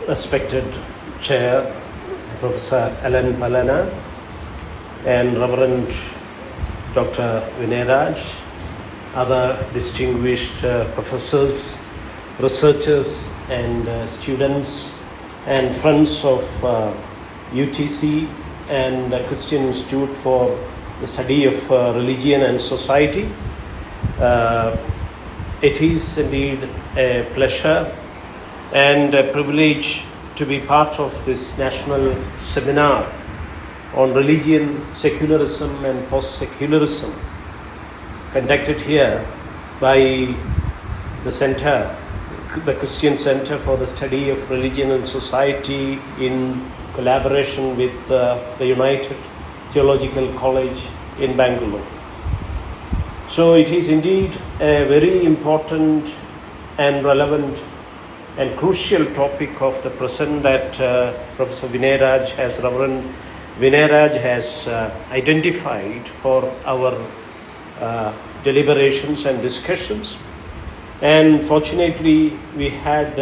respected Chair, Professor Alan Palana, and Reverend Dr. Vinay Raj, other distinguished professors, researchers, and students, and friends of UTC and Christian Institute for the Study of Religion and Society. It is indeed a pleasure and a privilege to be part of this national seminar on religion, secularism and post-secularism, conducted here by the Center, the Christian Center for the Study of Religion and Society, in collaboration with the United Theological College in Bangalore. So it is indeed a very important and relevant and crucial topic of the present that Professor Vinay Raj has, Reverend Vinay Raj has identified for our deliberations and discussions. And fortunately, we had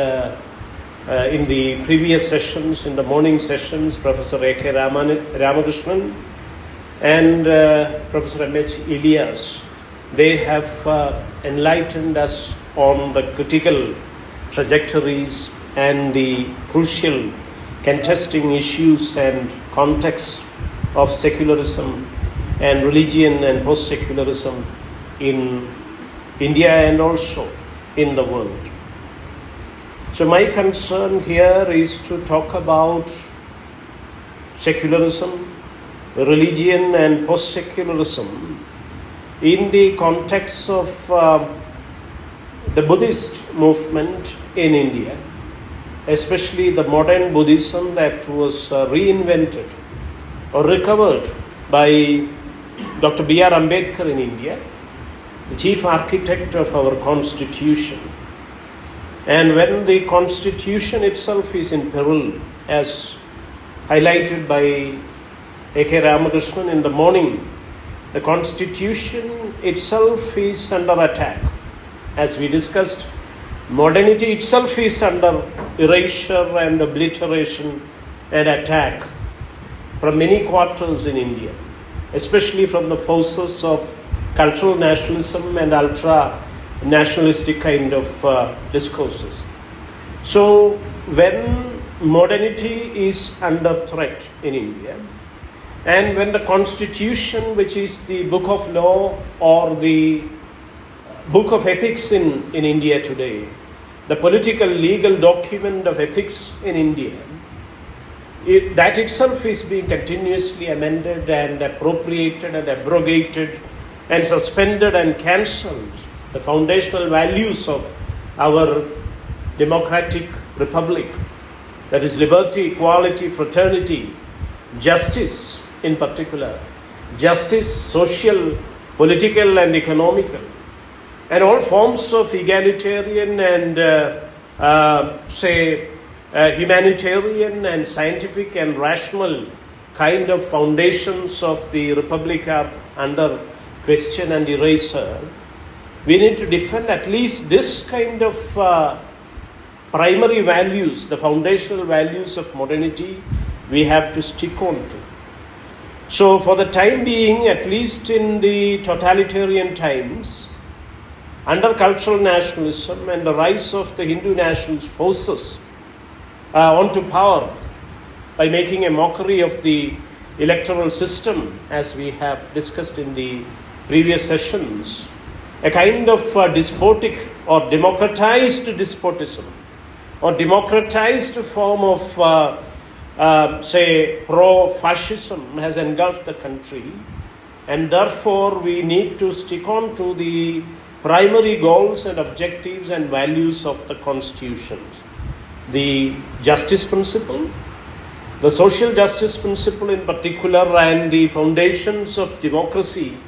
in the previous sessions, in the morning sessions, Professor A.K. Ramakrishnan and Professor M.H. Elias. They have enlightened us on the critical trajectories and the crucial contesting issues and contexts of secularism and religion and post-secularism in India and also in the world. So my concern here is to talk about secularism, religion and post-secularism in the context of the Buddhist movement in India, especially the modern Buddhism that was reinvented or recovered by Dr. B.R. Ambedkar in India, the chief architect of our constitution. And when the constitution itself is in peril, as highlighted by A.K. Ramakrishnan in the morning, the constitution itself is under attack. As we discussed, modernity itself is under erasure and obliteration and attack from many quarters in India, especially from the forces of cultural nationalism and ultra-nationalistic kind of discourses. So when modernity is under threat in India, and when the constitution, which is the book of law or the book of ethics in India today, the political legal document of ethics in India, that itself is being continuously amended and appropriated and abrogated and suspended and cancelled, the foundational values of our democratic republic, that is liberty, equality, fraternity, justice in particular, justice, social, political and economical, and all forms of egalitarian and humanitarian and scientific and rational kind of foundations of the republic are under question and erasure. We need to defend at least this kind of primary values, the foundational values of modernity, we have to stick on to. So for the time being, at least in the totalitarian times, under cultural nationalism and the rise of the Hindu nationalist forces onto power by making a mockery of the electoral system, as we have discussed in the previous sessions, a kind of despotic or democratized despotism or democratized form of pro-fascism has engulfed the country, and therefore we need to stick on to the primary goals and objectives and values of the constitution. The justice principle, the social justice principle in particular, and the foundations of democracy,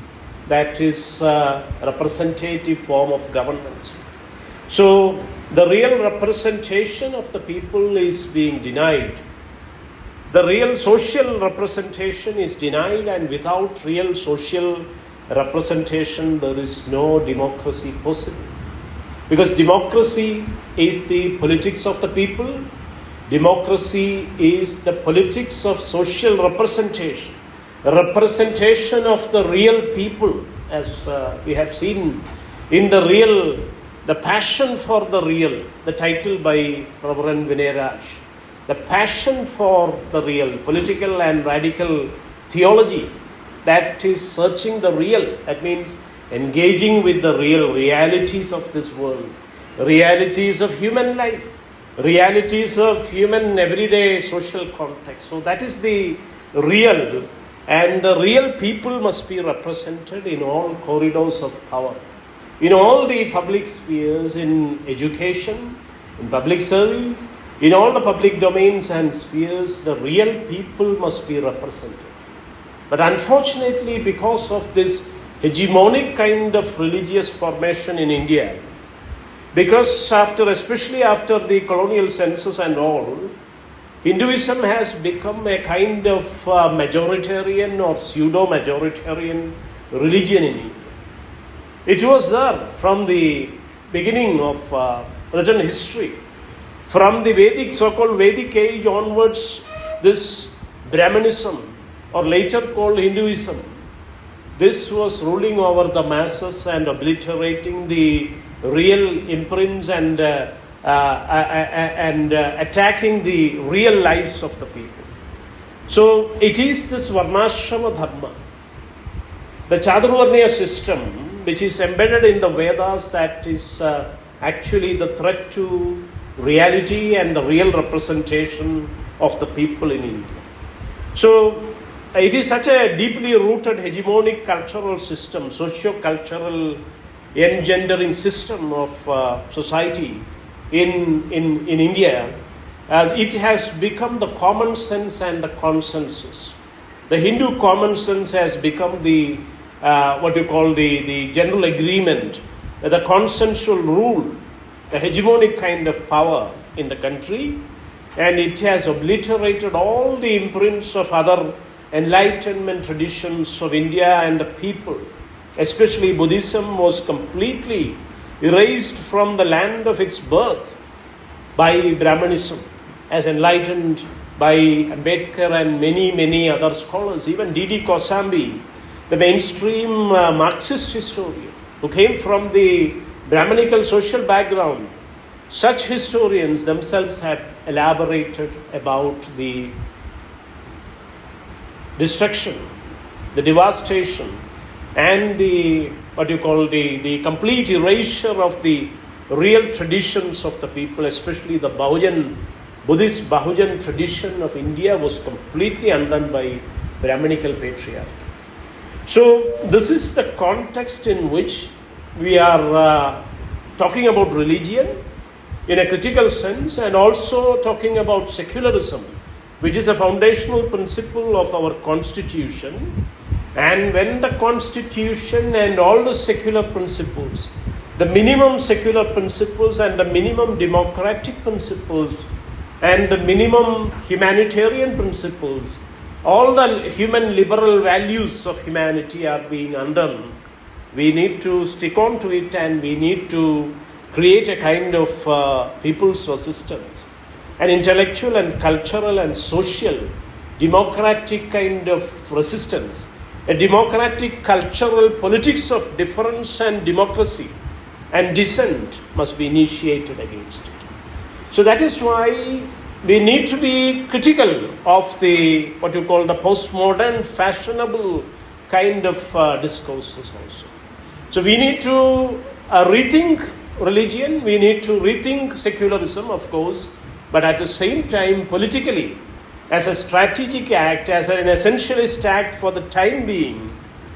that is a representative form of government. So the real representation of the people is being denied. The real social representation is denied, and without real social representation, there is no democracy possible. Because democracy is the politics of the people, Democracy is the politics of social representation, the representation of the real people, as we have seen in the passion for the real, the title by Reverend Vinay Raj, the passion for the real, political and radical theology that is searching the real. That means engaging with the real realities of this world, realities of human life, realities of human everyday social context. So that is the real, and the real people must be represented in all corridors of power, in all the public spheres, in education, in public service, in all the public domains and spheres. The real people must be represented. But unfortunately, because of this hegemonic kind of religious formation in India, because especially after the colonial census and all, Hinduism has become a kind of majoritarian or pseudo-majoritarian religion in India. It was there from the beginning of written history. From the Vedic, so-called Vedic age onwards, this Brahmanism, or later called Hinduism, this was ruling over the masses and obliterating the real imprints and attacking the real lives of the people. So it is this Varnashrama Dharma, the Chaturvarnya system, which is embedded in the Vedas, that is actually the threat to reality and the real representation of the people in India. So it is such a deeply rooted hegemonic cultural system, socio-cultural engendering system of society in India. It has become the common sense and the consensus. The Hindu common sense has become the the general agreement, the consensual rule, the hegemonic kind of power in the country, and it has obliterated all the imprints of other enlightenment traditions of India and the people. Especially Buddhism was completely erased from the land of its birth by Brahmanism, as enlightened by Ambedkar and many other scholars. Even D.D. Kosambi, the mainstream Marxist historian who came from the Brahmanical social background, such historians themselves have elaborated about the destruction, the devastation, and the complete erasure of the real traditions of the people, especially the Buddhist Bahujan tradition of India was completely undone by Brahmanical patriarchy. So this is the context in which we are talking about religion in a critical sense, and also talking about secularism, which is a foundational principle of our constitution. And when the constitution and all the secular principles, the minimum secular principles and the minimum democratic principles and the minimum humanitarian principles, all the human liberal values of humanity are being undone, we need to stick on to it, and we need to create a kind of people's resistance, an intellectual and cultural and social democratic kind of resistance, a democratic cultural politics of difference and democracy and dissent must be initiated against it. So that is why we need to be critical of the the postmodern fashionable kind of discourses also. So we need to rethink religion, we need to rethink secularism, of course, but at the same time politically, as a strategic act, as an essentialist act for the time being,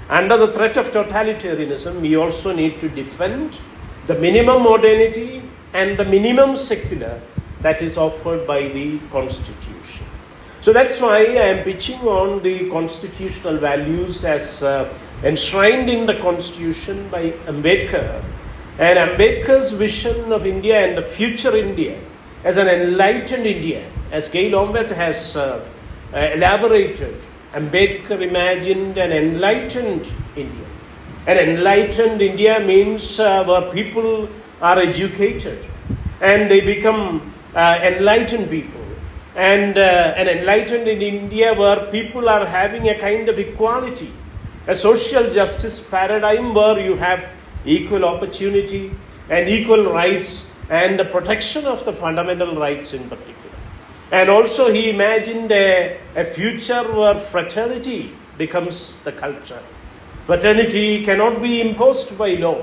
under the threat of totalitarianism, we also need to defend the minimum modernity and the minimum secular that is offered by the Constitution. So that's why I am pitching on the constitutional values as enshrined in the Constitution by Ambedkar, and Ambedkar's vision of India and the future India as an enlightened India. As Gail Ombeth has elaborated, Ambedkar imagined an enlightened India. An enlightened India means where people are educated and they become enlightened people. and an enlightened in India where people are having a kind of equality, a social justice paradigm where you have equal opportunity and equal rights and the protection of the fundamental rights in particular. And also he imagined a future where fraternity becomes the culture. Fraternity cannot be imposed by law.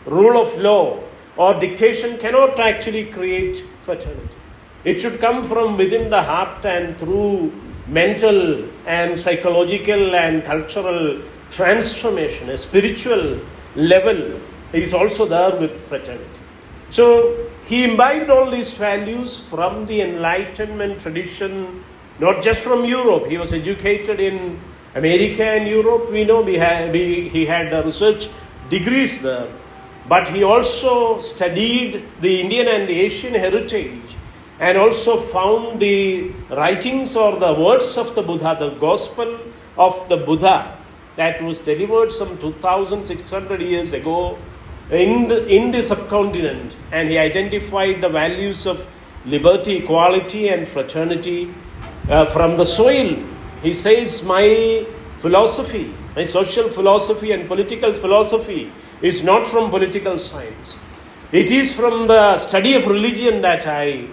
Rule of law or dictation cannot actually create fraternity. It should come from within the heart and through mental and psychological and cultural transformation. A spiritual level is also there with fraternity. So he imbibed all these values from the Enlightenment tradition, not just from Europe. He was educated in America and Europe. We know he had research degrees there. But he also studied the Indian and Asian heritage and also found the writings or the words of the Buddha, the gospel of the Buddha that was delivered some 2,600 years ago in the subcontinent, and he identified the values of liberty, equality and fraternity from the soil. He says, my philosophy, my social philosophy and political philosophy is not from political science. It is from the study of religion that I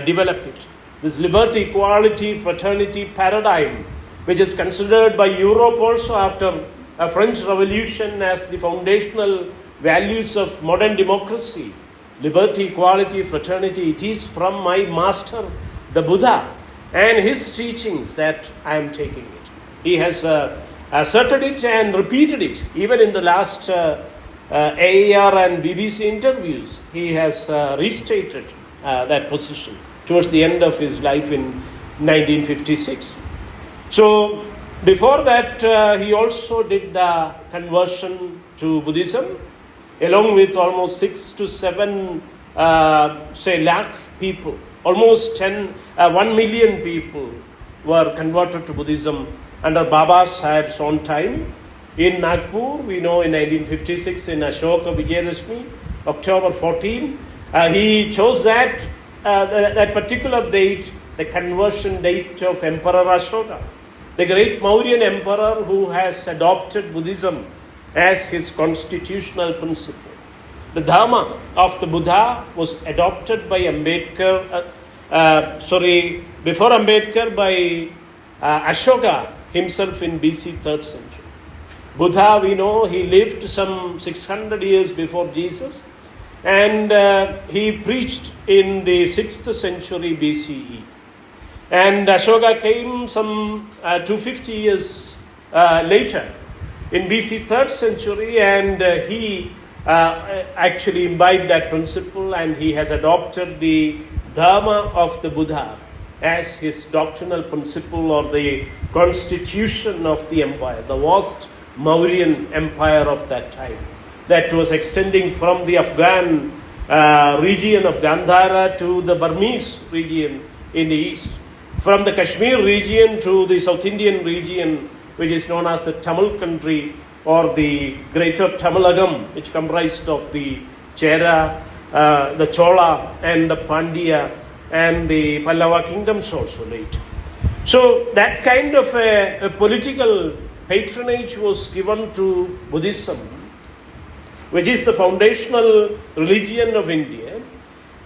develop it. This liberty, equality, fraternity paradigm, which is considered by Europe also after a French Revolution as the foundational values of modern democracy, liberty, equality, fraternity, it is from my master, the Buddha, and his teachings that I am taking it. He has asserted it and repeated it. Even in the last AAR and BBC interviews, he has restated that position towards the end of his life in 1956. So before that, he also did the conversion to Buddhism, along with almost 6 to 7 lakh people. Almost 1 million people were converted to Buddhism under Baba Saheb's own time. In Nagpur, we know in 1956 in Ashoka Vijayadashmi, October 14, he chose that particular date, the conversion date of Emperor Ashoka, the great Mauryan emperor who has adopted Buddhism as his constitutional principle. The Dharma of the Buddha was adopted by before Ambedkar by Ashoka himself in BC 3rd century. Buddha, we know, he lived some 600 years before Jesus, and he preached in the 6th century BCE. And Ashoka came some 250 years later in BC 3rd century, and he actually imbibed that principle, and he has adopted the Dharma of the Buddha as his doctrinal principle or the constitution of the empire, the vast Mauryan empire of that time, that was extending from the Afghan region of Gandhara to the Burmese region in the east, from the Kashmir region to the South Indian region, which is known as the Tamil country or the greater Tamilagam, which comprised of the Chera, the Chola and the Pandya and the Pallava kingdoms also later. So that kind of a political patronage was given to Buddhism, which is the foundational religion of India,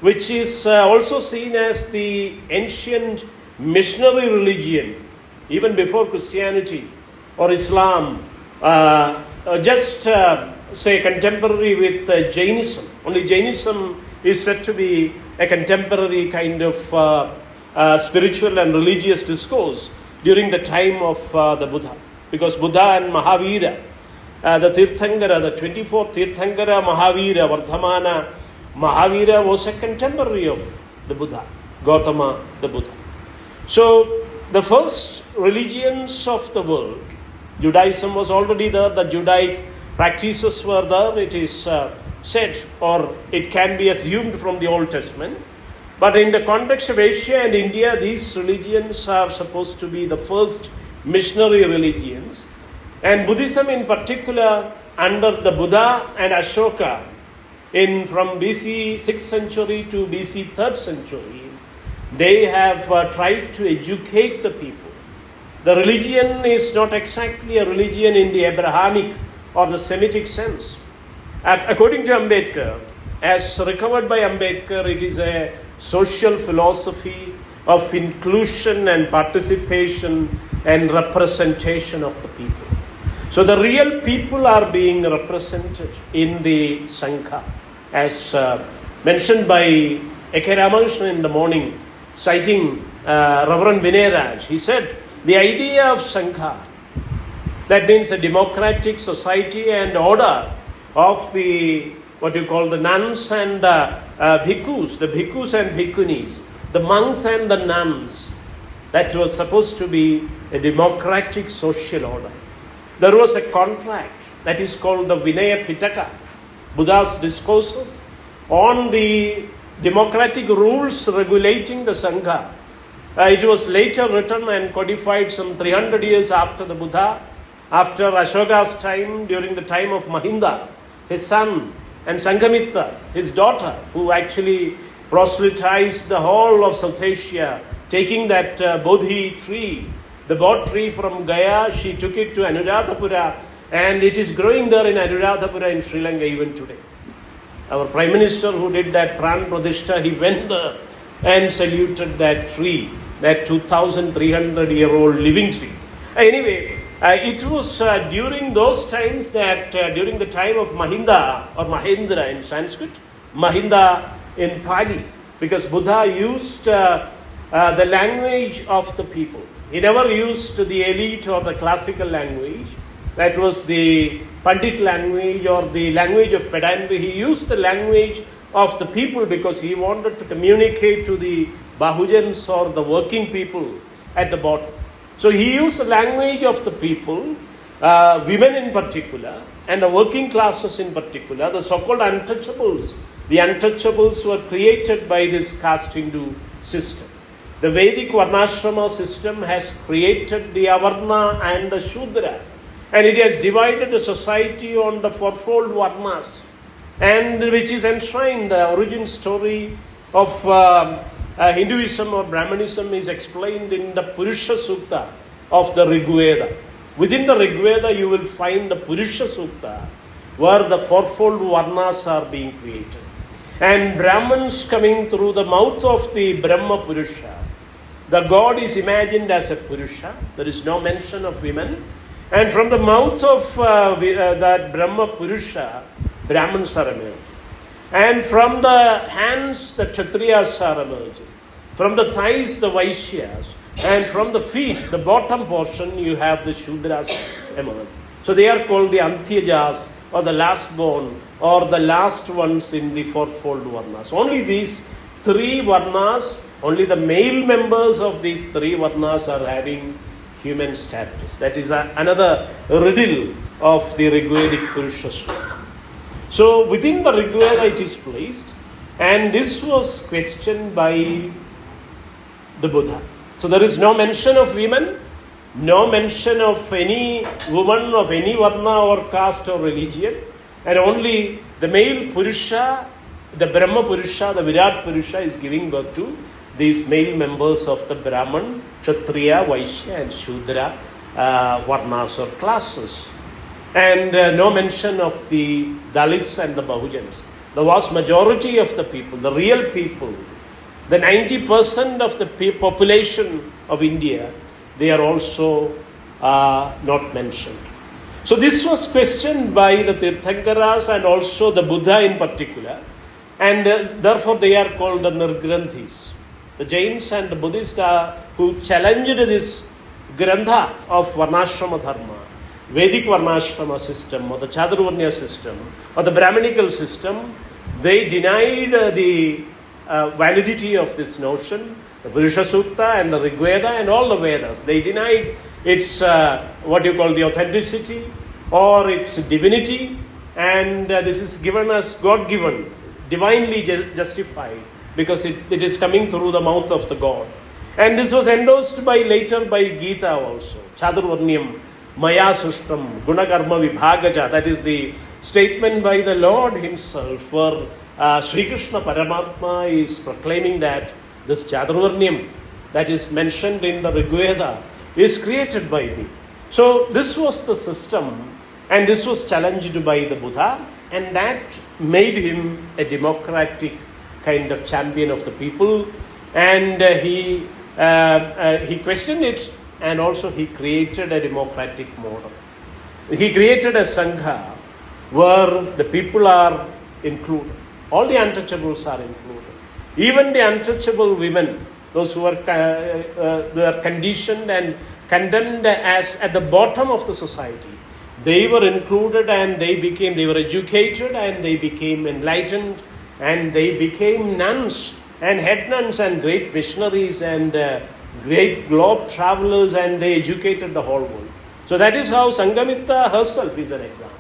which is also seen as the ancient missionary religion, even before Christianity or Islam, say contemporary with Jainism. Only Jainism is said to be a contemporary kind of spiritual and religious discourse during the time of the Buddha. Because Buddha and Mahavira, the Tirthangara, the 24th Tirthangara Mahavira, Vardhamana Mahavira was a contemporary of the Buddha, Gautama the Buddha. So the first religions of the world, Judaism was already there, the Judaic practices were there, it is said, or it can be assumed from the Old Testament. But in the context of Asia and India, these religions are supposed to be the first missionary religions. And Buddhism in particular, under the Buddha and Ashoka, from BC 6th century to BC 3rd century, They have tried to educate the people. The religion is not exactly a religion in the Abrahamic or the Semitic sense. According to Ambedkar, as recovered by Ambedkar, it is a social philosophy of inclusion and participation and representation of the people. So the real people are being represented in the Sangha, as mentioned by A.K. Ramakrishnan in the morning, citing Reverend Vinay Raj. He said, the idea of Sangha, that means a democratic society and order of the, what you call the nuns and the bhikkhus and bhikkhunis, the monks and the nuns, that was supposed to be a democratic social order. There was a contract that is called the Vinaya Pitaka, Buddha's discourses on the democratic rules regulating the Sangha. It was later written and codified some 300 years after the Buddha, after Ashoka's time, during the time of Mahinda, his son, and Sanghamitra, his daughter, who actually proselytized the whole of South Asia, taking that Bodhi tree, the Bodh tree from Gaya. She took it to Anuradhapura, and it is growing there in Anuradhapura in Sri Lanka even today. Our Prime Minister who did that Pran Pradishta, he went there and saluted that tree, that 2,300-year-old living tree. Anyway, it was during those times that, during the time of Mahinda or Mahendra in Sanskrit, Mahinda in Pali, because Buddha used the language of the people. He never used the elite or the classical language. That was the Pandit language or the language of pedantry. He used the language of the people because he wanted to communicate to the Bahujans or the working people at the bottom. So he used the language of the people, women in particular, and the working classes in particular, the so-called untouchables. The untouchables were created by this caste Hindu system. The Vedic Varnashrama system has created the Avarna and the Shudra, and it has divided the society on the fourfold Varnas, and which is enshrined. The origin story of Hinduism or Brahmanism is explained in the Purusha Sukta of the Rigveda. Within the Rigveda, you will find the Purusha Sukta, where the fourfold Varnas are being created. And Brahmans coming through the mouth of the Brahma Purusha. The God is imagined as a Purusha. There is no mention of women. And from the mouth of that Brahma Purusha, Brahmans are emerging. And from the hands, the Kshatriyas are emerging. From the thighs, the Vaishyas. And from the feet, the bottom portion, you have the Shudras emerging. So they are called the Antyajas, or the last born, or the last ones in the fourfold Varnas. Only these three Varnas, only the male members of these three Varnas are having human status. That is another riddle of the Rigvedic Purusha Sukta. So within the Rigveda it is placed, and this was questioned by the Buddha. So there is no mention of women, no mention of any woman of any Varna or caste or religion, and only the male Purusha, the Brahma Purusha, the Virat Purusha is giving birth to these male members of the Brahman, Kshatriya, Vaishya and Shudra Varnas or classes. And no mention of the Dalits and the Bahujans. The vast majority of the people, the real people, the 90% of the population of India, they are also not mentioned. So this was questioned by the Tirthankaras and also the Buddha in particular, and therefore they are called the Nirgranthis. The Jains and the Buddhists who challenged this Grantha of Varnashrama Dharma, Vedic Varnashrama system or the Chaturvarnya system or the Brahminical system, they denied the validity of this notion, the Purusha Sukta and the Rigveda and all the Vedas. They denied its what you call the authenticity or its divinity, and this is given as God-given, divinely justified, because it is coming through the mouth of the God. And this was endorsed later by Gita also. Chaturvarnyam Maya Sustam Gunakarma Vibhagaja. That is the statement by the Lord himself, where Sri Krishna Paramatma is proclaiming that This Chaturvarnyam that is mentioned in the Rigveda is created by me. So this was the system, and this was challenged by the Buddha, and that made him a democratic kind of champion of the people. And he questioned it, and also he created a democratic model. He created a Sangha where the people are included. All the untouchables are included. Even the untouchable women, those who were conditioned and condemned as at the bottom of the society, they were included, and they were educated, and they became enlightened, and they became nuns and head nuns and great missionaries and great globe travelers, and they educated the whole world. So that is how Sanghamitta herself is an example.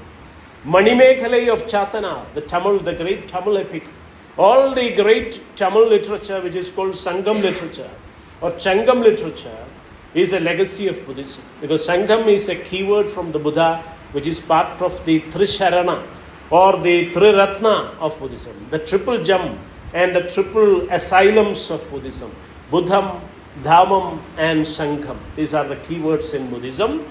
Manimekhalai of Chatana, the great Tamil epic, all the great Tamil literature which is called Sangam literature or Changam literature is a legacy of Buddhism, because Sangam is a keyword from the Buddha which is part of the Trisharana or the Triratna of Buddhism, the triple gem and the triple asylums of Buddhism, Buddham, Dhammam and Sangham. These are the keywords in Buddhism.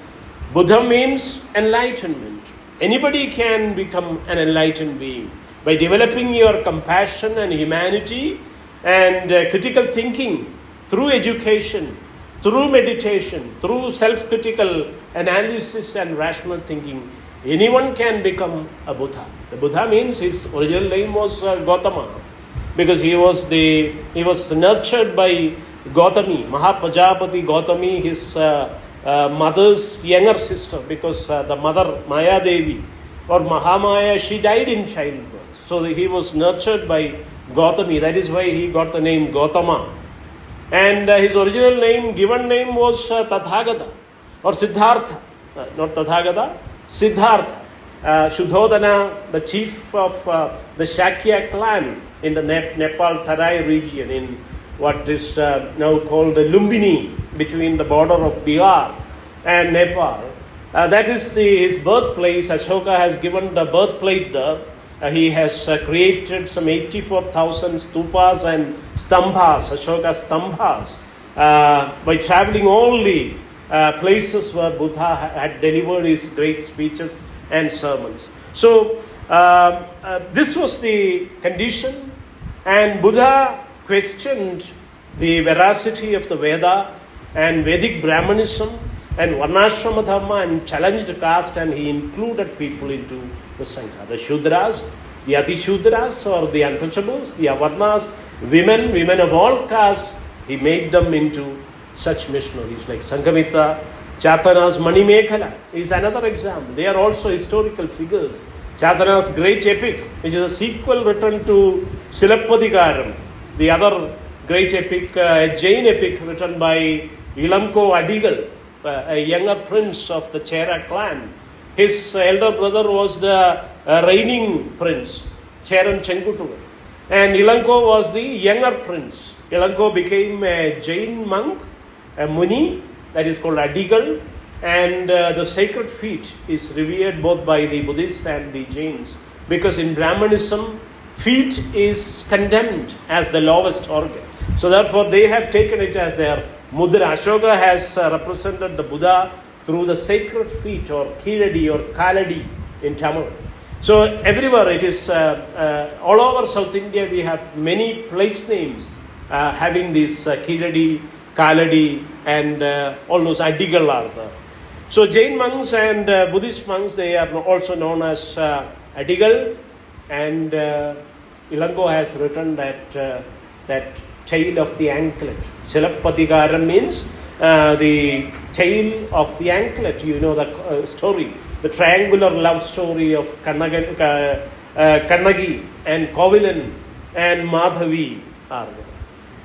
Buddha means enlightenment. Anybody can become an enlightened being by developing your compassion and humanity and critical thinking through education, through meditation, through self-critical analysis and rational thinking. Anyone can become a Buddha. The Buddha means his original name was Gautama, because he was nurtured by Gautami, Mahapajapati Gautami, his mother's younger sister, because the mother Maya Devi or Mahamaya, she died in childbirth. So he was nurtured by Gautami. That is why he got the name Gautama. And his original name, given name was Tathagata or Siddhartha. Not Tathagata, Siddhartha. Shuddhodana, the chief of the Shakya clan in the Nepal Tarai region, in what is now called the Lumbini, between the border of Bihar and Nepal. That is his birthplace. Ashoka has given the birthplate there. He has created some 84,000 stupas and stambhas, Ashoka stambhas, by traveling all the places where Buddha had delivered his great speeches and sermons. So this was the condition, and Buddha questioned the veracity of the Veda and Vedic Brahmanism and Varnashrama Dharma, and challenged caste, and he included people into the Sangha. The Shudras, the Atishudras or the untouchables, the Avarnas, women of all castes, he made them into such missionaries like Sanghamitta. Chatana's Manimekhala is another example. They are also historical figures. Chatana's great epic, which is a sequel written to Silappadigaram, the other great epic, a Jain epic written by Ilamko Adigal, a younger prince of the Chera clan. His elder brother was the reigning prince, Cheran Chengutuval. And Ilanko was the younger prince. Ilanko became a Jain monk, a Muni, that is called Adigal. And the sacred feet is revered both by the Buddhists and the Jains, because in Brahmanism, feet is condemned as the lowest organ. So therefore they have taken it as their mudra. Ashoka has represented the Buddha through the sacred feet, or Kaladi or Kaladi in Tamil. So everywhere it is, all over South India we have many place names having these Kaladi, Kaladi and all those Adigal are there. So Jain monks and Buddhist monks, they are also known as Adigal, and Ilanko has written that tail of the anklet. Silappadigaram means the tail of the anklet. You know the story, the triangular love story of Kannagi and Kovilan and Madhavi are there.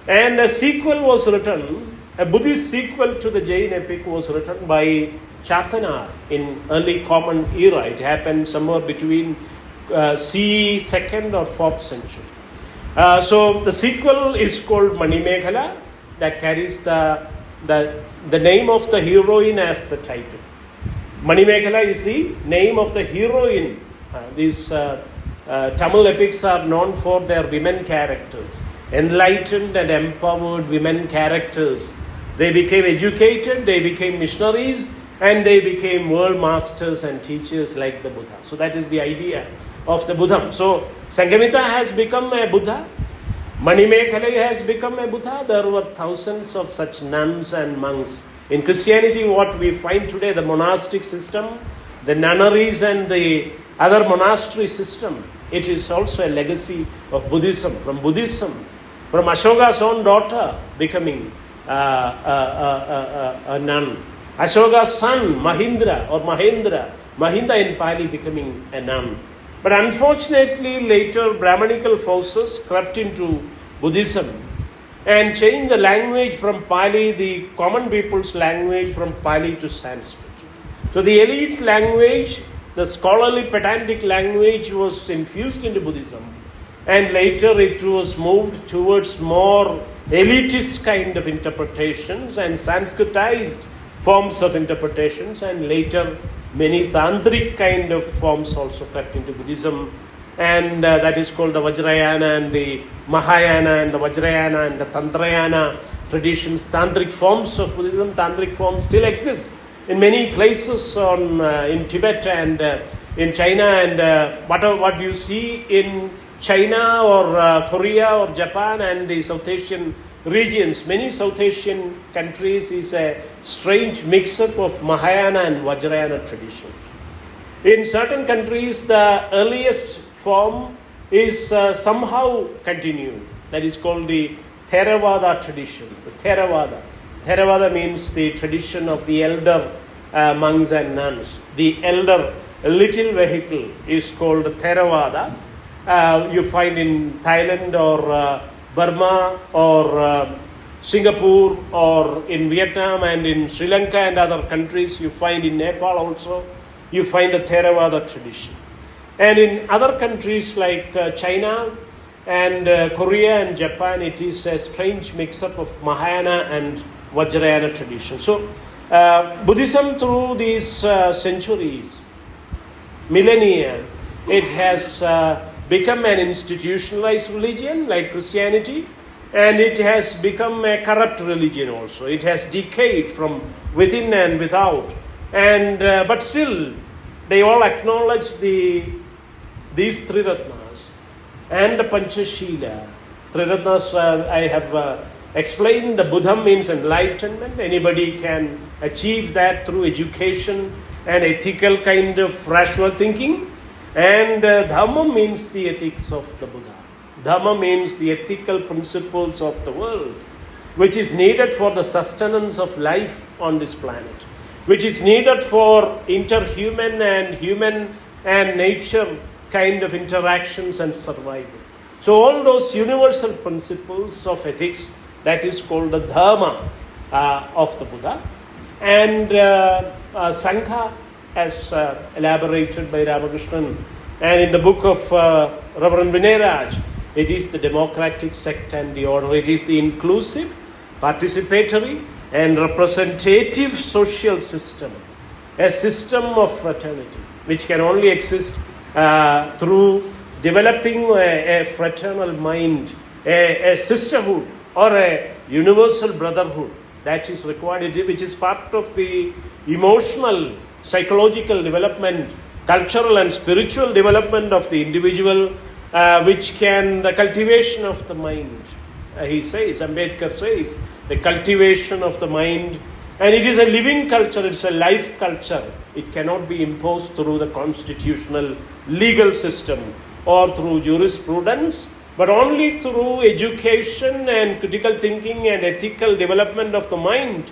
And a sequel was written, a Buddhist sequel to the Jain epic was written by Chatana in early Common Era. It happened somewhere between CE 2nd or 4th century. So the sequel is called Manimekhala, that carries the name of the heroine as the title. Manimekhala is the name of the heroine. These Tamil epics are known for their women characters. enlightened and empowered women characters. They became educated, they became missionaries, and they became world masters and teachers like the Buddha. So that is the idea of the Buddha. So Sanghamitta has become a Buddha. Manimekhalai has become a Buddha. There were thousands of such nuns and monks. In Christianity, what we find today, the monastic system, the nunneries and the other monastery system, it is also a legacy of Buddhism. From Ashoka's own daughter becoming a nun. Ashoka's son, Mahinda in Pali becoming a nun. But unfortunately, later Brahmanical forces crept into Buddhism and changed the language from Pali, the common people's language, from Pali to Sanskrit. So the elite language, the scholarly pedantic language was infused into Buddhism, and later it was moved towards more elitist kind of interpretations and Sanskritized forms of interpretations, and later many tantric kind of forms also crept into Buddhism, and that is called the Vajrayana and the Mahayana and the Vajrayana and the Tantrayana traditions. Tantric forms of Buddhism, tantric forms still exist in many places in Tibet and in China, and what you see in China or Korea or Japan and the South Asian regions, many South Asian countries, is a strange mix-up of Mahayana and Vajrayana traditions. In certain countries, the earliest form is somehow continued. That is called the Theravada tradition. The Theravada means the tradition of the elder monks and nuns. The elder little vehicle is called Theravada. You find in Thailand or Burma or Singapore or in Vietnam and in Sri Lanka and other countries. You find in Nepal also, you find the Theravada tradition. And in other countries like China and Korea and Japan, it is a strange mix-up of Mahayana and Vajrayana tradition. So Buddhism, through these centuries, millennia, it has become an institutionalized religion like Christianity, and it has become a corrupt religion also. It has decayed from within and without, and but still they all acknowledge these three Ratnas and the Panchashila. Three Ratnas, I have explained. The Buddha means enlightenment. Anybody can achieve that through education and ethical kind of rational thinking. And Dhamma means the ethics of the Buddha. Dhamma means the ethical principles of the world, which is needed for the sustenance of life on this planet, which is needed for interhuman and human and nature kind of interactions and survival. So all those universal principles of ethics, that is called the Dhamma of the Buddha. And Sangha, as elaborated by Ramakrishnan, and in the book of Reverend Vinay Raj, it is the democratic sect and the order. It is the inclusive, participatory and representative social system, a system of fraternity, which can only exist through developing a fraternal mind, a sisterhood or a universal brotherhood that is required, which is part of the emotional, psychological development, cultural and spiritual development of the individual, which can, the cultivation of the mind. He says, Ambedkar says, the cultivation of the mind, and it is a living culture, it's a life culture. It cannot be imposed through the constitutional legal system or through jurisprudence, but only through education and critical thinking and ethical development of the mind.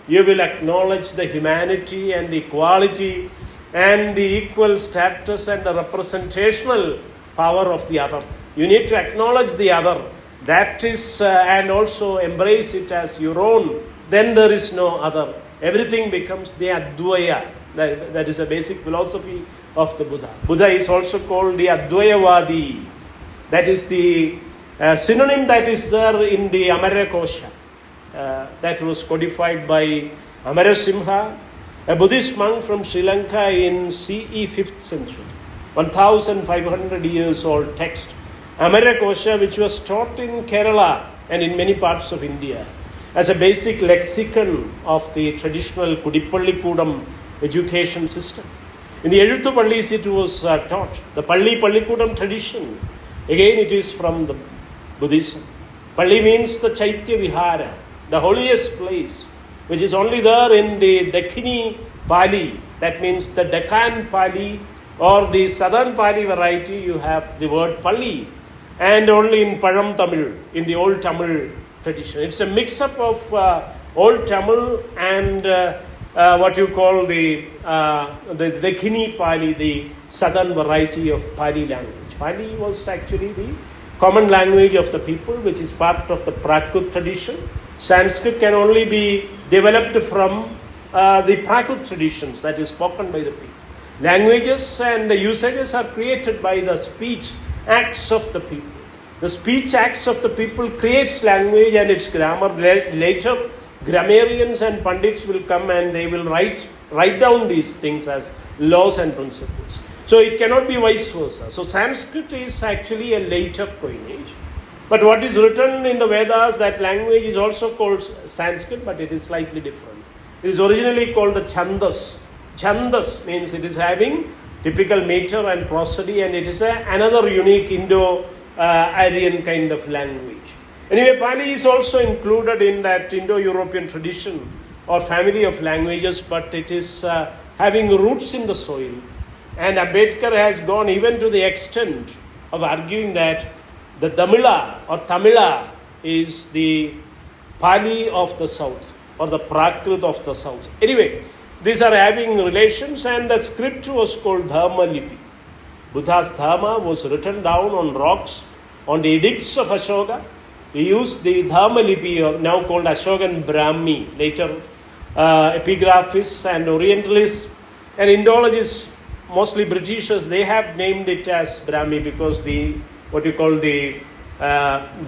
You will acknowledge the humanity and the equality and the equal status and the representational power of the other. You need to acknowledge the other. That is, and also embrace it as your own. Then there is no other. Everything becomes the Advaya. That is a basic philosophy of the Buddha. Buddha is also called the Advayavadi. That is the synonym that is there in the Amarya Kosha. That was codified by Amarya Simha, a Buddhist monk from Sri Lanka in CE 5th century. 1500 years old text Amarakosha, which was taught in Kerala and in many parts of India as a basic lexicon of the traditional Kudipallikudam education system. In the Eluthu Pallis it was taught. The Pallikudam tradition, again it is from the Buddhism. Palli means the Chaitya Vihara, the holiest place, which is only there in the Dakhini Pali. That means the Deccan Pali or the Southern Pali variety, you have the word Palli. And only in Param Tamil, in the old Tamil tradition. It's a mix-up of old Tamil and what you call the Dakhini Pali, the southern variety of Pali language. Pali was actually the common language of the people, which is part of the Prakrit tradition. Sanskrit can only be developed from the Prakrit traditions that is spoken by the people. Languages and the usages are created by the speech acts of the people. The speech acts of the people creates language and its grammar. Later, grammarians and pundits will come and they will write down these things as laws and principles. So it cannot be vice versa. So Sanskrit is actually a later coinage. But what is written in the Vedas, that language is also called Sanskrit, but it is slightly different. It is originally called the Chandas. Chandas means it is having typical meter and prosody, and it is another unique Indo-Aryan kind of language. Anyway, Pali is also included in that Indo-European tradition or family of languages, but it is having roots in the soil. And Ambedkar has gone even to the extent of arguing that the Tamila or Tamila is the Pali of the south or the Prakrit of the south. Anyway, these are having relations, and the script was called Dharma Lipi. Buddha's Dharma was written down on rocks on the edicts of Ashoka. He used the Dharma Lipi, now called Ashokan Brahmi. Later, epigraphists and Orientalists and Indologists, mostly Britishers, they have named it as Brahmi because the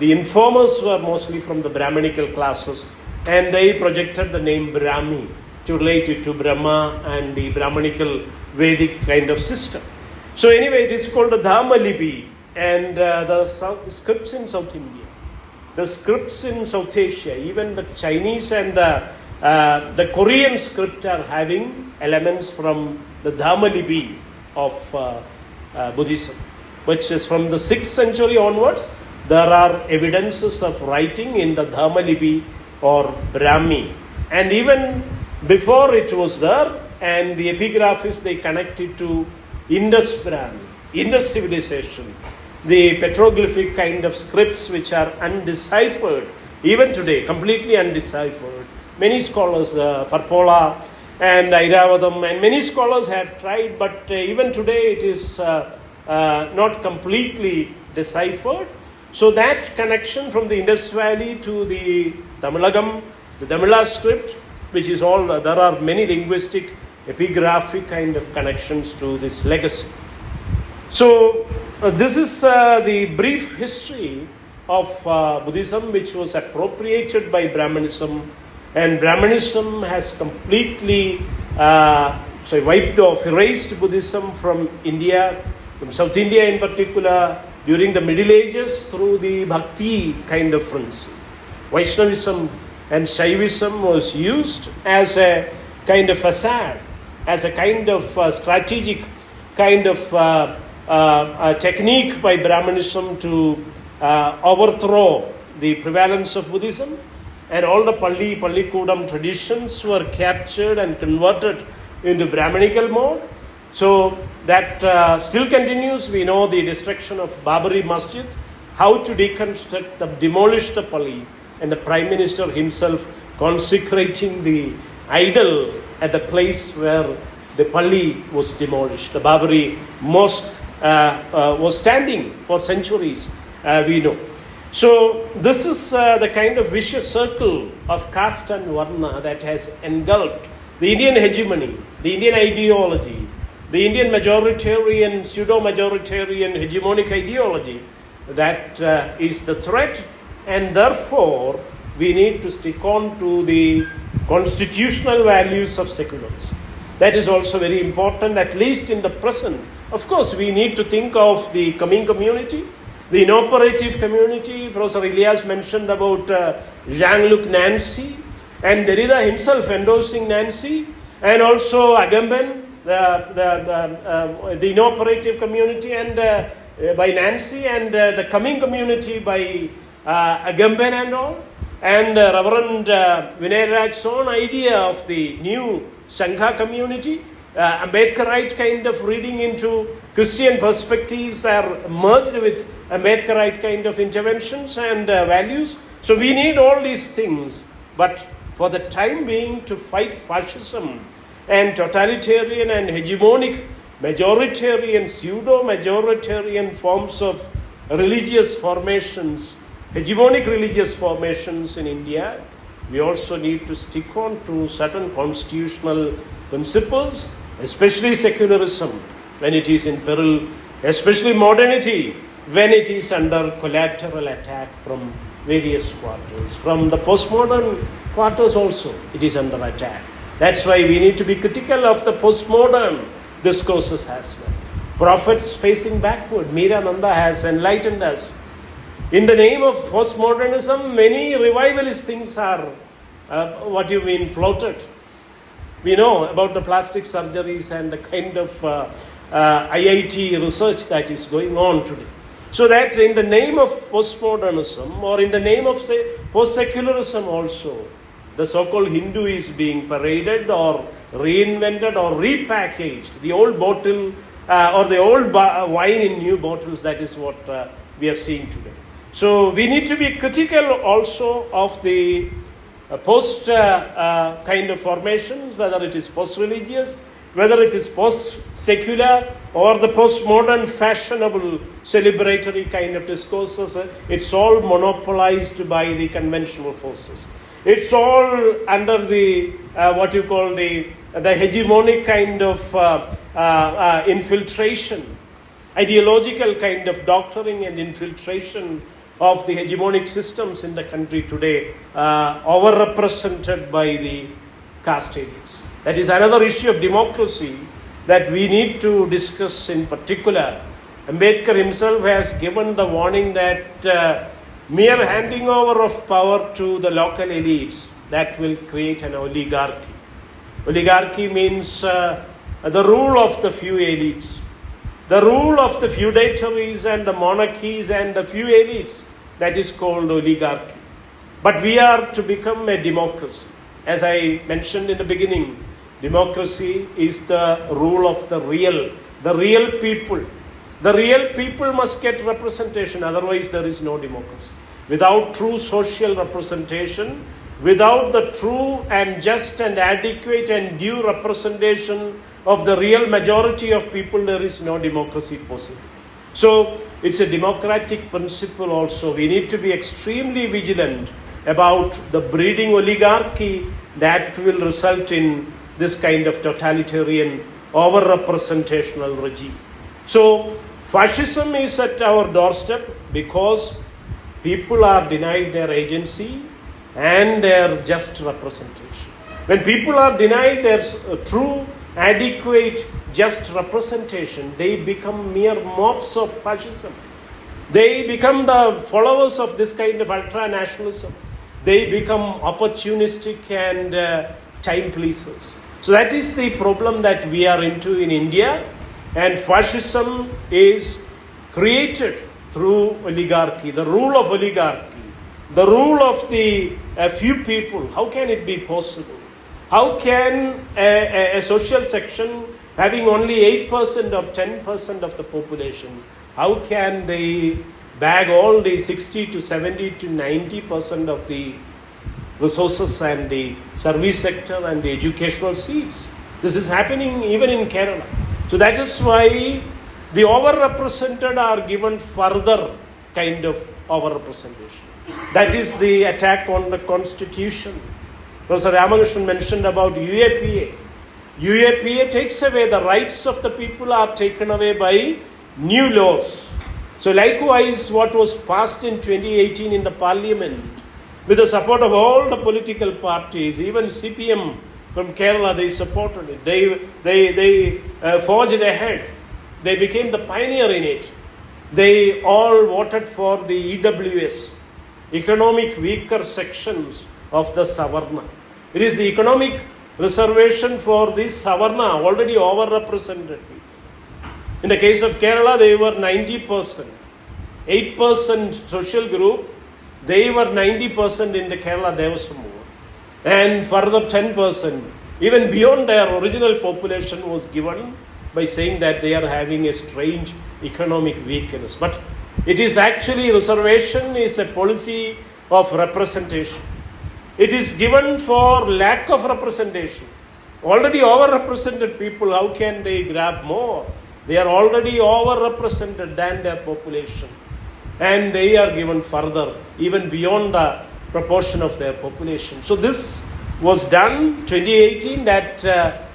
informers were mostly from the Brahminical classes, and they projected the name Brahmi to relate it to Brahma and the Brahminical Vedic kind of system. So anyway, it is called the Dharma Lipi, and the scripts in South India, the scripts in South Asia, even the Chinese and the Korean script are having elements from the Dharma Lipi of Buddhism, which is from the 6th century onwards. There are evidences of writing in the Dharma Lipi or Brahmi, and even before it was there, and the epigraphists, they connected to Indus Brahmi, Indus civilization, the petroglyphic kind of scripts which are undeciphered, even today, completely undeciphered. Many scholars, Parpola and Iravatham, and many scholars have tried, but even today it is not completely deciphered. So that connection from the Indus Valley to the Tamilagam, the Tamila script, which is all, there are many linguistic, epigraphic kind of connections to this legacy. So this is the brief history of Buddhism, which was appropriated by Brahmanism, and Brahmanism has completely wiped off, erased Buddhism from India, from South India in particular, during the Middle Ages through the Bhakti kind of frenzy. Vaishnavism and Shaivism was used as a kind of facade, as a kind of strategic kind of technique by Brahmanism to overthrow the prevalence of Buddhism, and all the Pallikudam traditions were captured and converted into Brahminical mode. So that still continues. We know the destruction of Babri Masjid, how to deconstruct, demolish the Pali, and the Prime Minister himself consecrating the idol at the place where the Pali was demolished. The Babri Mosque was standing for centuries, we know. So this is the kind of vicious circle of caste and varna that has engulfed the Indian hegemony, the Indian ideology, the Indian majoritarian, pseudo-majoritarian hegemonic ideology that is the threat, and therefore we need to stick on to the constitutional values of secularism. That is also very important, at least in the present. Of course, we need to think of the coming community, The inoperative community, Professor Elias mentioned about Jean-Luc Nancy, and Derrida himself endorsing Nancy, and also Agamben, the inoperative community, and by Nancy, and the coming community by Agamben and all, and Reverend Vinay Raj's own idea of the new Sangha community, Ambedkarite kind of reading into Christian perspectives are merged with Ambedkarite kind of interventions and values. So we need all these things, but for the time being, to fight fascism and totalitarian and hegemonic majoritarian, pseudo-majoritarian forms of religious formations, hegemonic religious formations in India, we also need to stick on to certain constitutional principles, especially secularism when it is in peril, especially modernity when it is under collateral attack from various quarters. From the postmodern quarters also it is under attack. That's why we need to be critical of the postmodern discourses as well. Prophets facing backward. Meerananda has enlightened us. In the name of postmodernism, many revivalist things are floated. We know about the plastic surgeries and the kind of IIT research that is going on today. So that in the name of postmodernism, or in the name of, say, post-secularism also, the so-called Hindu is being paraded or reinvented or repackaged. The old bottle or the old wine in new bottles, that is what we are seeing today. So we need to be critical also of the post kind of formations, whether it is post-religious, whether it is post-secular, or the post-modern fashionable celebratory kind of discourses. It's all monopolized by the conventional forces. It's all under the the hegemonic kind of infiltration, ideological kind of doctoring and infiltration of the hegemonic systems in the country today, overrepresented by the caste elites. That is another issue of democracy that we need to discuss in particular. Ambedkar himself has given the warning that mere handing over of power to the local elites, that will create an oligarchy. Oligarchy means the rule of the few elites, the rule of the feudatories and the monarchies and the few elites. That is called oligarchy. But we are to become a democracy. As I mentioned in the beginning, democracy is the rule of the real people. The real people must get representation, otherwise there is no democracy. Without true social representation, without the true and just and adequate and due representation of the real majority of people, there is no democracy possible. So it's a democratic principle also. We need to be extremely vigilant about the breeding oligarchy that will result in this kind of totalitarian over-representational regime. So fascism is at our doorstep because people are denied their agency and their just representation. When people are denied their true, adequate, just representation, they become mere mobs of fascism. They become the followers of this kind of ultra-nationalism. They become opportunistic and time pleasers. So that is the problem that we are into in India, and fascism is created through oligarchy, the rule of oligarchy, the rule of the few people. How can it be possible? How can a social section having only 8% or 10% of the population, how can they bag all the 60 to 70 to 90% of the resources and the service sector and the educational seats? This is happening even in Kerala. So that is why the overrepresented are given further kind of overrepresentation. That is the attack on the constitution. Professor Ramakrishnan mentioned about UAPA. UAPA takes away the rights of the people, are taken away by new laws. So likewise, what was passed in 2018 in the parliament, with the support of all the political parties, even CPM from Kerala, they supported it. They forged ahead. They became the pioneer in it. they all voted for the EWS, economic weaker sections of the Savarna. It is the economic reservation for the Savarna, already overrepresented people. In the case of Kerala, they were 90%. 8% social group, they were 90% in the Kerala Devaswam Board. And further 10%, even beyond their original population, was given by saying that they are having a strange economic weakness. But it is actually, reservation is a policy of representation. It is given for lack of representation. Already overrepresented people, how can they grab more? They are already overrepresented than their population. And they are given further, even beyond the proportion of their population. So this was done 2018, that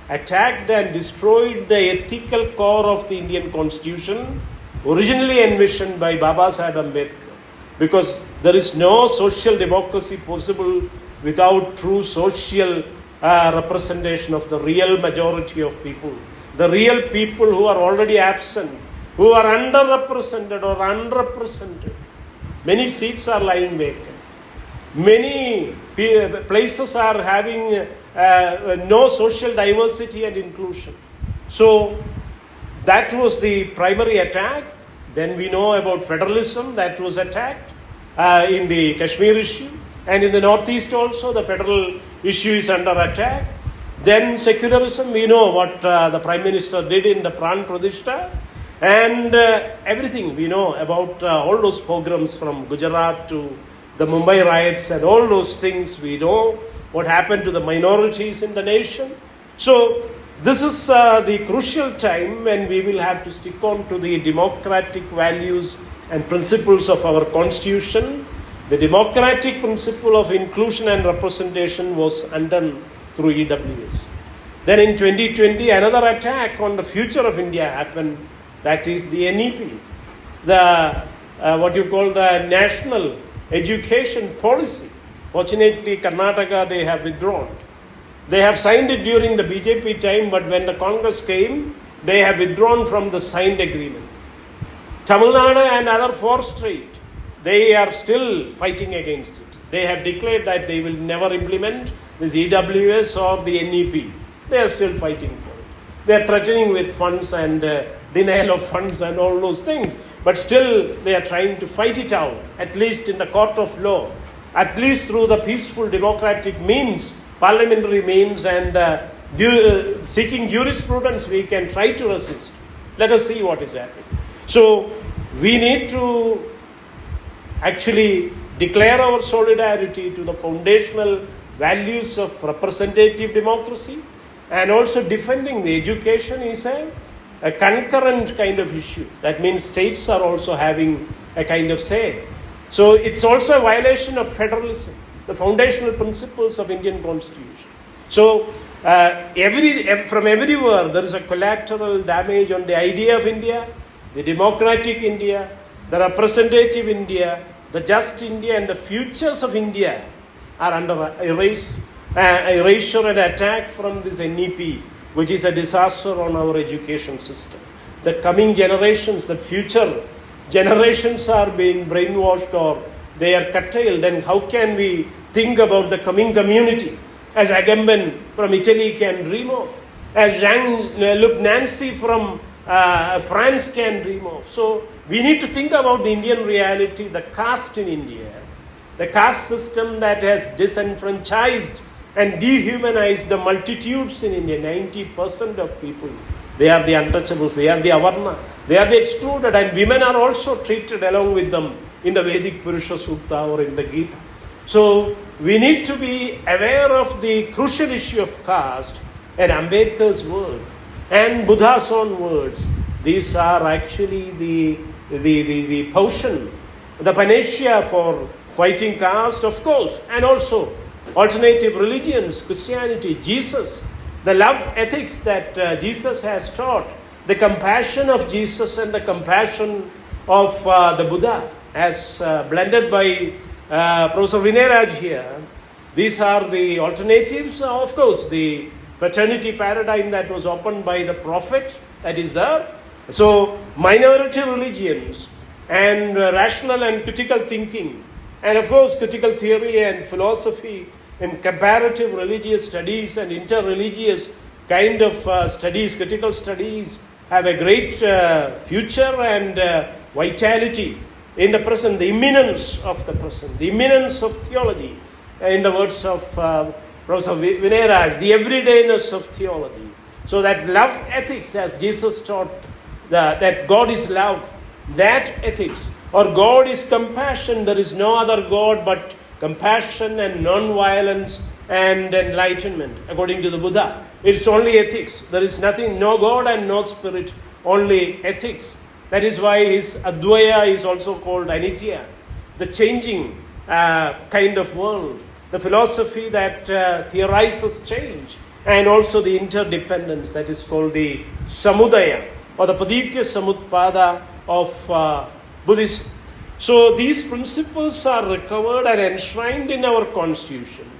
attacked and destroyed the ethical core of the Indian Constitution, originally envisioned by Baba Sahib Ambedkar. Because there is no social democracy possible without true social representation of the real majority of people. The real people who are already absent, who are underrepresented or unrepresented. Many seats are lying vacant. Many places are having no social diversity and inclusion. So that was the primary attack. Then we know about federalism that was attacked in the Kashmir issue. And in the Northeast also, the federal issue is under attack. Then secularism, we know what the Prime Minister did in the Pran Pradishta. And everything we know about all those pogroms from Gujarat to the Mumbai riots and all those things. We know what happened to the minorities in the nation. So this is the crucial time when we will have to stick on to the democratic values and principles of our constitution. The democratic principle of inclusion and representation was undone through EWS. Then in 2020, another attack on the future of India happened. That is the NEP, the what you call the National Education Policy. Fortunately, Karnataka, they have withdrawn. They have signed it during the BJP time, but when the Congress came, they have withdrawn from the signed agreement. Tamil Nadu and other 4 states, they are still fighting against it. They have declared that they will never implement this EWS or the NEP. They are still fighting for it. They are threatening with funds and denial of funds and all those things. But still, they are trying to fight it out, at least in the court of law, at least through the peaceful democratic means, parliamentary means, and seeking jurisprudence, we can try to resist. Let us see what is happening. So, we need to actually declare our solidarity to the foundational values of representative democracy, and also defending the education is a concurrent kind of issue. That means states are also having a kind of say. So it's also a violation of federalism, the foundational principles of Indian Constitution. So from everywhere there is a collateral damage on the idea of India, the democratic India, the representative India, the just India, and the futures of India are under erasure and attack from this NEP, which is a disaster on our education system. The coming generations, the future generations are being brainwashed or they are curtailed. Then how can we think about the coming community as Agamben from Italy can dream of, as Jean-Luc Nancy from France can dream of? So we need to think about the Indian reality, the caste in India, the caste system that has disenfranchised and dehumanized the multitudes in India. 90% of people, they are the untouchables, they are the avarna, they are the excluded, and women are also treated along with them in the Vedic Purusha Sukta or in the Gita. So we need to be aware of the crucial issue of caste, and Ambedkar's work and Buddha's own words. These are actually the potion, the panacea for fighting caste, of course, and also alternative religions, Christianity, Jesus, the love ethics that Jesus has taught, the compassion of Jesus and the compassion of the Buddha, as blended by Professor Vinay Raj here. These are the alternatives. Of course, the fraternity paradigm that was opened by the Prophet, that is there. So, minority religions and rational and critical thinking, and of course critical theory and philosophy in comparative religious studies and interreligious kind of studies, critical studies, have a great future and vitality in the present, the imminence of the present, the imminence of theology, in the words of Professor Vinay Raj, the everydayness of theology. So that love ethics, as Jesus taught, that God is love, that ethics, or God is compassion, there is no other God but compassion and non-violence and enlightenment, according to the Buddha. It's only ethics. There is nothing, no God and no spirit, only ethics. That is why his Advaya is also called Anitya, the changing kind of world, the philosophy that theorizes change, and also the interdependence that is called the Samudaya, or the Paditya Samutpada of Buddhism. So these principles are recovered and enshrined in our constitution,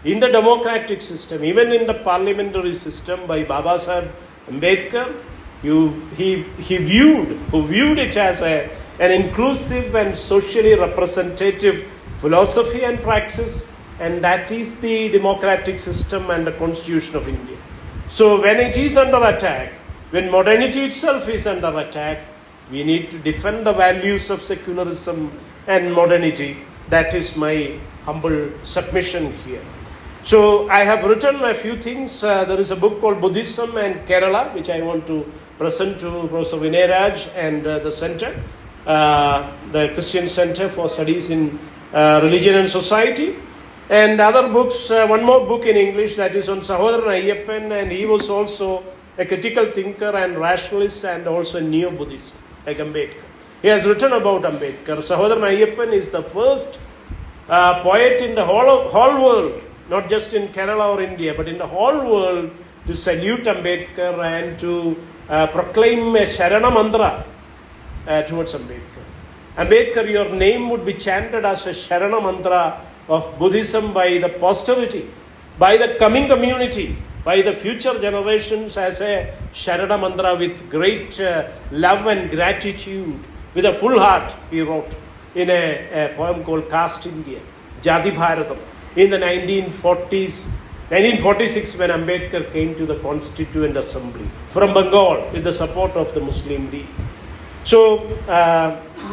in the democratic system, even in the parliamentary system by Baba Sahib Ambedkar, who viewed it as an inclusive and socially representative philosophy and praxis, and that is the democratic system and the constitution of India. So when it is under attack, when modernity itself is under attack, we need to defend the values of secularism and modernity. That is my humble submission here. So I have written a few things. There is a book called Buddhism and Kerala, which I want to present to Professor Vinay Raj and the center, the Christian Center for Studies in Religion and Society. And other books, one more book in English that is on Sahodaran Ayyappan, and he was also a critical thinker and rationalist and also a neo-Buddhist, like Ambedkar. He has written about Ambedkar. Sahodaran Ayyappan is the first poet in the whole world, not just in Kerala or India, but in the whole world, to salute Ambedkar and to proclaim a Sharana mantra towards Ambedkar. Ambedkar, your name would be chanted as a Sharana mantra of Buddhism by the posterity, by the coming community, by the future generations as a Sharana mantra with great love and gratitude, with a full heart, he wrote in a poem called Caste India, Jati Bharatam, in the 1940s, 1946, when Ambedkar came to the Constituent Assembly from Bengal with the support of the Muslim League. So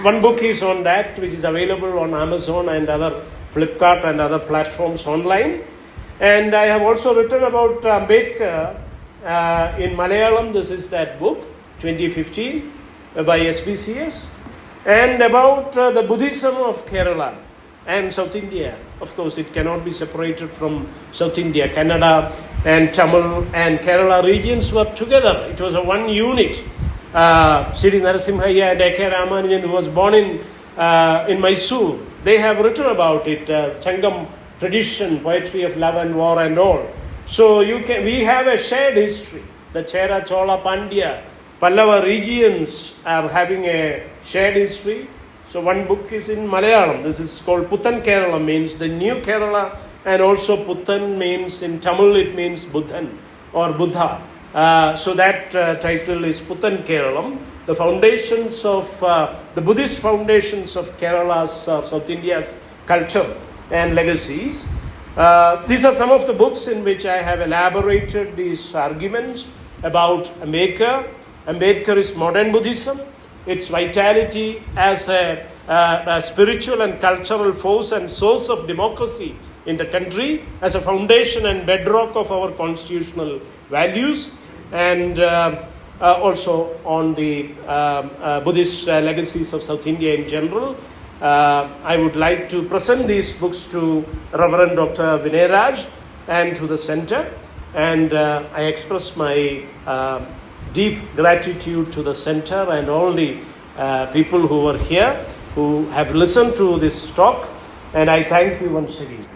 one book is on that, which is available on Amazon and other Flipkart and other platforms online. And I have also written about Ambedkar in Malayalam. This is that book, 2015, by SBCS. And about the Buddhism of Kerala and South India. Of course, it cannot be separated from South India. Kannada and Tamil and Kerala regions were together. It was a one unit. Sri Narasimhaya and A.K. Ramanujan, who was born in Mysore, they have written about it, Changam tradition, poetry of love and war and all. So we have a shared history. The Chera, Chola, Pandya, Pallava regions are having a shared history. So one book is in Malayalam. This is called Puthan Kerala, means the new Kerala, and also Puthan means in Tamil it means Buddhan or Buddha. So that title is Puthan Keralam, the foundations of the Buddhist foundations of Kerala's, South India's culture and legacies. These are some of the books in which I have elaborated these arguments about Ambedkar. Ambedkar is modern Buddhism, its vitality as a spiritual and cultural force and source of democracy in the country, as a foundation and bedrock of our constitutional values, and also on the Buddhist legacies of South India in general. I would like to present these books to Reverend Dr. Vinay Raj and to the center, and I express my deep gratitude to the center and all the people who were here, who have listened to this talk, and I thank you once again.